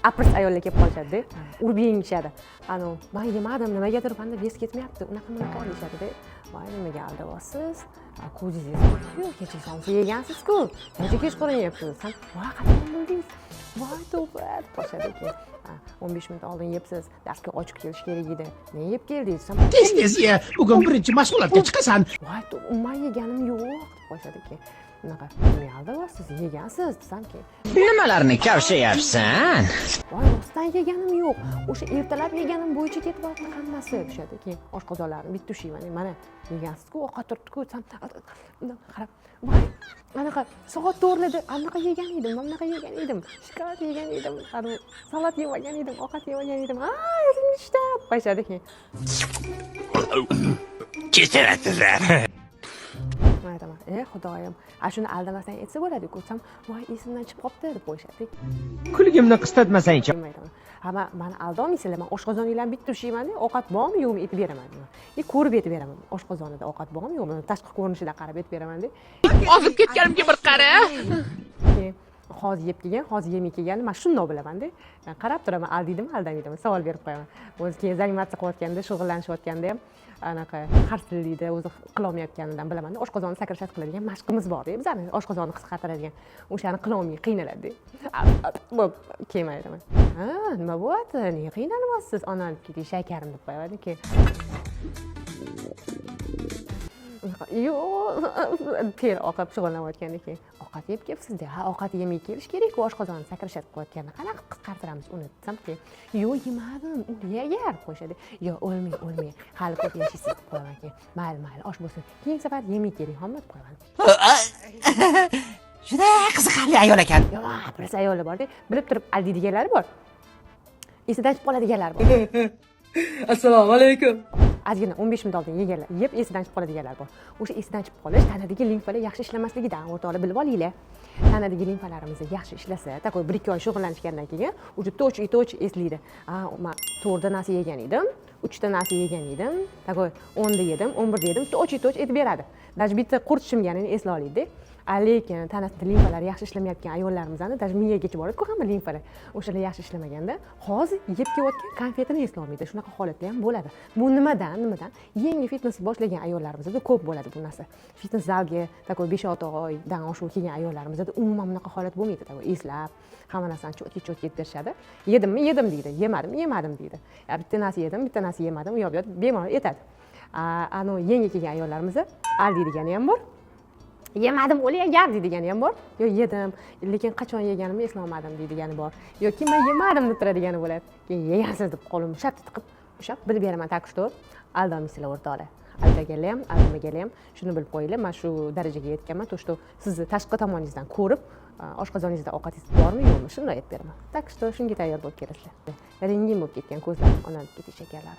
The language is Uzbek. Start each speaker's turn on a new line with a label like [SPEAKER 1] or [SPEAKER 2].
[SPEAKER 1] apris ayollar kelib qolishadi-da. Urib yengishadi. Men yemadim, nimagadir menda vес ketmayapti. Unaqa deyishadi-da. Voy, nimaga aldayapsiz? Ko'zingiz yo'q, kechiksangiz yegansiz-ku. Necha kechqurun yeyapsiz? Voy, qanday bildingiz? Voy, to'g'ri, boshadi keyin. 15 minut oldin yebsiz, darsga ochiq kelish kerak edi. Ne yeb keldingiz?
[SPEAKER 2] Tez ye, bugun birinchi mashg'ulotga chiqasan.
[SPEAKER 1] Voy, men yeganim yo'q, boshadi keyin. Unaqa, nima aldayapsiz? Yegansiz desamki.
[SPEAKER 3] Nimalarni kavshayapsan?
[SPEAKER 1] Voy, rostdan yeganim yo'q. O'sha ertalab yeganim bo'yicha ketyapti hammasi deshadi. Keyin oshqozonlarni bitta ushlayman. Mana yegansiz-ku, ovqat turibdi-ku, qarab. Voy, anaqa soat 4larda anaqa yegan edim, mana yegan edim. Shokolad yegan edim, salat yemagan edim, ovqat yemagan edim. Esimda qo'yishadi keyin.
[SPEAKER 3] Kechirasizlar.
[SPEAKER 1] Aytaman, xudoyim, shuni aldamasang etsa bo'ladi-ku. Voy, esimdan chiqib qopti deb qo'yishadi.
[SPEAKER 3] Kulgimni qistatmasang-chi.
[SPEAKER 1] Mani aldolmaysizlar, men oshqozoninglarni bitta ushlayman-da, ovqat bormi yo'qmi etib beraman. Ko'rib etib beraman. Oshqozonida ovqat bormi yo'qmi, tashqi ko'rinishidan qarab etib beraman-da.
[SPEAKER 3] Ozib ketganimga bir qara.
[SPEAKER 1] Hozir yeb kelgan, hozir yemay kelganini men shundoq bilaman-da. Qarab turaman, aldaydimi, aldamayaptimi, savol berib qo'yaman. O'zi keyin zangmatsa qilayotganda, shug'ullanishayotganda ham anaqa qarshilikda o'zi qilolmayotganidan bilaman-da. Oshqozonni sakrashat qiladigan mashqimiz bor-da, bizani oshqozonni qisqartiradigan. O'shani qilolmay qiynaladi. Bo'p, keyin aytaman. Nima bo'lyapti? Nega qiynalyapsiz? Onam keting shakarim deb qo'yadi keyin. Yo'q, ter oqib shug'ullanayotganda keyin ovqat yeb kelibsiz-da. Ovqat yemay kelish kerak-ku, oshqozonni sakrashat qilayotganda. Qanaqa qisqartiramiz uni desam-ki, yo'q, yemadim, yegar qo'yishadi. Yo'q, o'lmay. Hali ko'p yashaysiz deb qo'yaman keyin. Mayli, osh bo'lsin. Keyin safar yemay keling, hamma deb qo'yaman.
[SPEAKER 3] Juda qiziqarli ayol ekan.
[SPEAKER 1] Yo'q, bir ayollar bor-da, bilib turib aldaydiganlari bor. Esidan chiqib qoladiganlar bor.
[SPEAKER 4] Assalomu alaykum.
[SPEAKER 1] Ozgina 15 minut oldin yeganlar, yeb esidan chiqib qoladiganlar bor. O'sha esidan chiqib qolish tanadagi limfalar yaxshi ishlamasligidan o'rtoqlar bilib olinglar. Tanadagi limfalarimiz yaxshi ishlasa, takoy 1-2 oy shug'ullanishgandan keyin o'sha toch eslaydi. Men 4 ta narsa yegan edim, 3 ta narsa yegan edim, takoy 10 da yedim, 11 da yedim, toch etib beradi. Даже bitta qurt tushimganini esla oladi. Lekin tanasida limfalar yaxshi ishlamayotgan ayollarimizni, даже miyagacha boradi-ku hamma limfalar. O'shalar yaxshi ishlamaganda, hozir yeb kelayotgan konfetini esla olmaydi. Shunaqa holatlar ham bo'ladi. Bu nimadan? Yangi fitness boshlagan ayollarimizda ko'p bo'ladi bu narsa. Fitness zalga takoy 5-6 oydan oshiq kelgan ayollarimizda umuman bunaqa holat bo'lmaydi. Takoy eslab, hamma narsani cho'tki deb berishadi. Yedimmi, yedim deydi. Yemadim deydi. Bitta narsa yedim, bitta narsa yemadim, u yoq bemalol aytadi. Yangi kelgan ayollarimizni aldaydigani ham bor. Yemadim, o'layagar deydigani ham bor. Yo, yedim, lekin qachon yeganimni eslolmadim deydigani bor. Yoki men yemadim deb turadigani bo'ladi. Keyin yegansiz deb qo'limni shartta tiqib, o'sha bilib beraman, tak что aldamaysizlar o'rtoqlar. Aldagalar ham, aldamagalar ham shuni bilib qo'yinglar. Men shu darajaga yetganman, to что sizni tashqi tomoningizdan ko'rib, oshqozoningizda ovqatingiz bormi, yo'qmi, shuni aytib beraman. Tak что shunga tayyor bo'lib kelasizlar. Rengin bo'lib ketgan ko'zlarim onalib ketish ekanlar.